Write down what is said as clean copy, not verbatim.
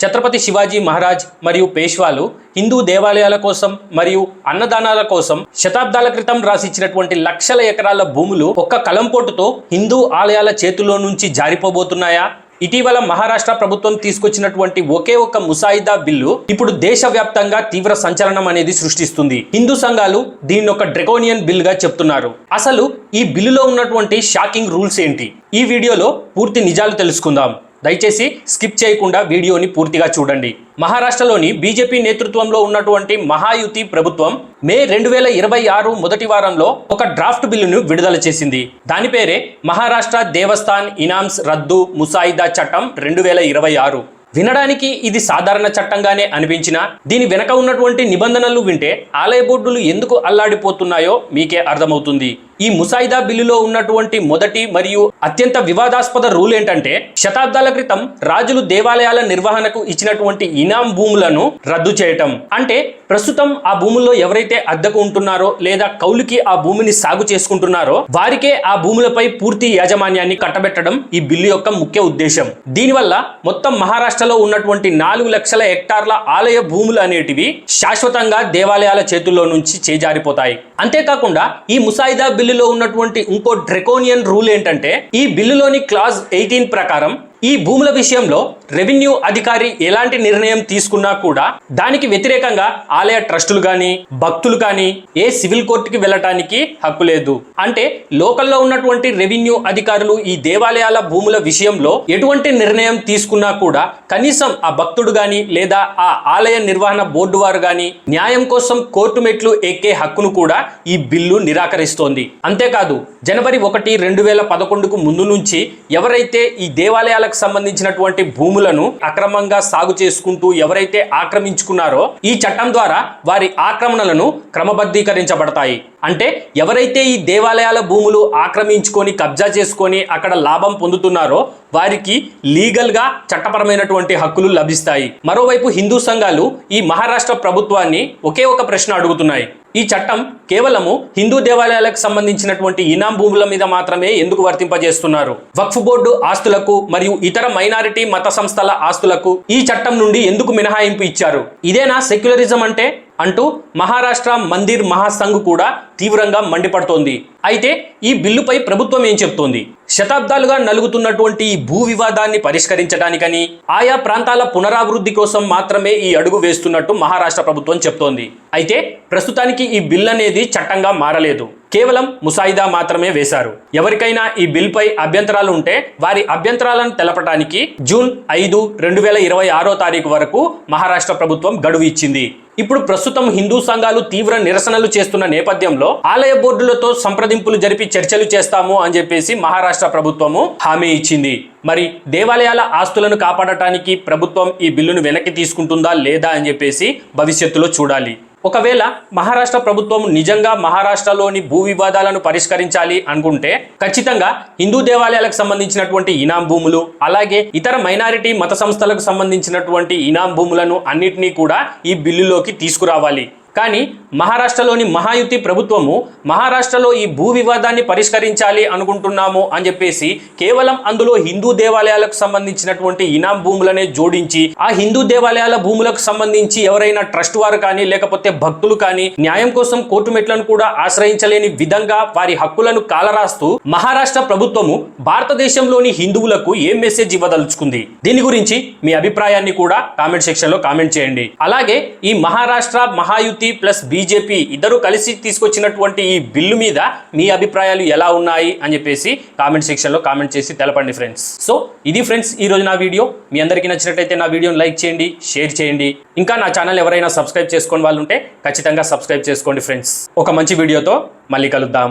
ఛత్రపతి శివాజీ మహారాజ్ మరియు పేష్వాలు హిందూ దేవాలయాల కోసం మరియు అన్నదానాల కోసం శతాబ్దాల క్రితం రాసిచ్చినటువంటి లక్షల ఎకరాల భూములు ఒక్క కలంపోటుతో హిందూ ఆలయాల చేతుల్లో నుంచి జారిపోబోతున్నాయా? ఇటీవల మహారాష్ట్ర ప్రభుత్వం తీసుకొచ్చినటువంటి ఒకే ఒక్క ముసాయిదా బిల్లు ఇప్పుడు దేశవ్యాప్తంగా తీవ్ర సంచలనం అనేది సృష్టిస్తుంది. హిందూ సంఘాలు దీన్ని ఒక డ్రాకోనియన్ బిల్ గా చెప్తున్నారు. అసలు ఈ బిల్లులో ఉన్నటువంటి షాకింగ్ రూల్స్ ఏంటి? ఈ వీడియోలో పూర్తి నిజాలు తెలుసుకుందాం. దయచేసి స్కిప్ చేయకుండా వీడియోని పూర్తిగా చూడండి. మహారాష్ట్రలోని బీజేపీ నేతృత్వంలో ఉన్నటువంటి మహాయుతి ప్రభుత్వం మే 2026 మొదటి వారంలో ఒక డ్రాఫ్ట్ బిల్లును విడుదల చేసింది. దాని పేరే మహారాష్ట్ర దేవస్థాన్ ఇనామ్స్ రద్దు ముసాయిదా చట్టం 2026. వినడానికి ఇది సాధారణ చట్టంగానే అనిపించినా దీని వెనక ఉన్నటువంటి నిబంధనలు వింటే ఆలయ బోర్డులు ఎందుకు అల్లాడిపోతున్నాయో మీకే అర్థమవుతుంది. ఈ ముసాయిదా బిల్లులో ఉన్నటువంటి మొదటి మరియు అత్యంత వివాదాస్పద రూల్ ఏంటంటే, శతాబ్దాల క్రితం రాజులు దేవాలయాల నిర్వహణకు ఇచ్చినటువంటి ఇనాం భూములను రద్దు చేయటం. అంటే ప్రస్తుతం ఆ భూముల్లో ఎవరైతే అద్దెకు ఉంటున్నారో లేదా కౌలుకి ఆ భూమిని సాగు చేసుకుంటున్నారో వారికే ఆ భూములపై పూర్తి యాజమాన్యాన్ని కట్టబెట్టడం ఈ బిల్లు యొక్క ముఖ్య ఉద్దేశం. దీనివల్ల మొత్తం మహారాష్ట్రలో ఉన్నటువంటి 4 లక్షల హెక్టార్ల ఆలయ భూములు అనేటివి శాశ్వతంగా దేవాలయాల చేతుల్లో నుంచి చేజారిపోతాయి. అంతేకాకుండా ఈ ముసాయిదా బిల్లులో ఉన్నటువంటి ఇంకో డ్రాకోనియన్ రూల్ ఏంటంటే, ఈ బిల్లులోని క్లాజ్ 18 ప్రకారం ఈ భూముల విషయంలో రెవెన్యూ అధికారి ఎలాంటి నిర్ణయం తీసుకున్నా కూడా దానికి వ్యతిరేకంగా ఆలయ ట్రస్టులు కానీ భక్తులు కానీ ఏ సివిల్ కోర్టుకి వెళ్ళటానికి హక్కు లేదు. అంటే లోకల్లో ఉన్నటువంటి రెవెన్యూ అధికారులు ఈ దేవాలయాల భూముల విషయంలో ఎటువంటి నిర్ణయం తీసుకున్నా కూడా కనీసం ఆ భక్తుడు కానీ లేదా ఆ ఆలయ నిర్వహణ బోర్డు వారు కానీ న్యాయం కోసం కోర్టు మెట్లు ఎక్కే హక్కును కూడా ఈ బిల్లు నిరాకరిస్తోంది. అంతేకాదు జనవరి 1, 2011కు ముందు నుంచి ఎవరైతే ఈ దేవాలయాల సంబంధించినటువంటి భూములను అక్రమంగా సాగు చేసుకుంటూ ఎవరైతే ఆక్రమించుకున్నారో ఈ చట్టం ద్వారా వారి ఆక్రమణలను క్రమబద్ధీకరించబడతాయి. అంటే ఎవరైతే ఈ దేవాలయాల భూములు ఆక్రమించుకొని కబ్జా చేసుకొని అక్కడ లాభం పొందుతున్నారో వారికి లీగల్ గా చట్టపరమైనటువంటి హక్కులు లభిస్తాయి. మరోవైపు హిందూ సంఘాలు ఈ మహారాష్ట్ర ప్రభుత్వాన్ని ఒకే ఒక ప్రశ్న అడుగుతున్నాయి. ఈ చట్టం కేవలము హిందూ దేవాలయాలకు సంబంధించినటువంటి ఇనాం భూముల మీద మాత్రమే ఎందుకు వర్తింపజేస్తున్నారు? వక్ఫ్ బోర్డు ఆస్తులకు మరియు ఇతర మైనారిటీ మత సంస్థల ఆస్తులకు ఈ చట్టం నుండి ఎందుకు మినహాయింపు ఇచ్చారు? ఇదేనా సెక్యులరిజం అంటే అంటూ మహారాష్ట్ర మందిర్ మహాసంఘ్ కూడా తీవ్రంగా మండిపడుతోంది. అయితే ఈ బిల్లుపై ప్రభుత్వం ఏం చెప్తోంది? శతాబ్దాలుగా నలుగుతున్నటువంటి ఈ భూ వివాదాన్ని పరిష్కరించడానికని ఆయా ప్రాంతాల పునరాభివృద్ధి కోసం మాత్రమే ఈ అడుగు వేస్తున్నట్టు మహారాష్ట్ర ప్రభుత్వం చెప్తోంది. అయితే ప్రస్తుతానికి ఈ బిల్ అనేది చట్టంగా మారలేదు. కేవలం ముసాయిదా మాత్రమే వేశారు. ఎవరికైనా ఈ బిల్ పై అభ్యంతరాలు ఉంటే వారి అభ్యంతరాలను తెలపడానికి జూన్ 5, 2026 వరకు మహారాష్ట్ర ప్రభుత్వం గడువు ఇచ్చింది. ఇప్పుడు ప్రస్తుతం హిందూ సంఘాలు తీవ్ర నిరసనలు చేస్తున్న నేపథ్యంలో ఆలయ బోర్డులతో సంప్రదింపులు జరిపి చర్చలు చేస్తాము అని చెప్పేసి మహారాష్ట్ర ప్రభుత్వము హామీ ఇచ్చింది. మరి దేవాలయాల ఆస్తులను కాపాడటానికి ప్రభుత్వం ఈ బిల్లును వెనక్కి తీసుకుంటుందా లేదా అని చెప్పేసి భవిష్యత్తులో చూడాలి. ఒకవేళ మహారాష్ట్ర ప్రభుత్వం నిజంగా మహారాష్ట్రలోని భూ వివాదాలను పరిష్కరించాలి అనుకుంటే ఖచ్చితంగా హిందూ దేవాలయాలకు సంబంధించినటువంటి ఇనాం భూములు అలాగే ఇతర మైనారిటీ మత సంస్థలకు సంబంధించినటువంటి ఇనాం భూములను అన్నిటినీ కూడా ఈ బిల్లులోకి తీసుకురావాలి. కానీ మహారాష్ట్రలోని మహాయుతి ప్రభుత్వము మహారాష్ట్రలో ఈ భూ వివాదాన్ని పరిష్కరించాలి అనుకుంటున్నాము అని చెప్పేసి కేవలం అందులో హిందూ దేవాలయాలకు సంబంధించినటువంటి ఇనాం భూములనే జోడించి ఆ హిందూ దేవాలయాల భూములకు సంబంధించి ఎవరైనా ట్రస్ట్ వారు కానీ లేకపోతే భక్తులు కానీ న్యాయం కోసం కోర్టు మెట్లను కూడా ఆశ్రయించలేని విధంగా వారి హక్కులను కాలరాస్తూ మహారాష్ట్ర ప్రభుత్వము భారతదేశంలోని హిందువులకు ఏం మెసేజ్ ఇవ్వదలుచుకుంది? దీని గురించి మీ అభిప్రాయాన్ని కూడా కామెంట్ సెక్షన్ లో కామెంట్ చేయండి. అలాగే ఈ మహారాష్ట్ర మహాయుతి ప్లస్ బీజేపీ ఇద్దరు కలిసి తీసుకొచ్చినటువంటి ఈ బిల్లు మీద మీ అభిప్రాయాలు ఎలా ఉన్నాయి అని చెప్పేసి కామెంట్ సెక్షన్ లో కామెంట్ చేసి తెలపండి ఫ్రెండ్స్. సో ఇది ఫ్రెండ్స్ ఈ రోజు నా వీడియో. మీ అందరికీ నచ్చినట్లయితే నా వీడియోని లైక్ చేయండి, షేర్ చేయండి. ఇంకా నా ఛానల్ ఎవరైనా సబ్స్క్రైబ్ చేసుకోని వాళ్ళు ఉంటే ఖచ్చితంగా సబ్స్క్రైబ్ చేసుకోండి ఫ్రెండ్స్. ఒక మంచి వీడియోతో మళ్ళీ కలుద్దాం.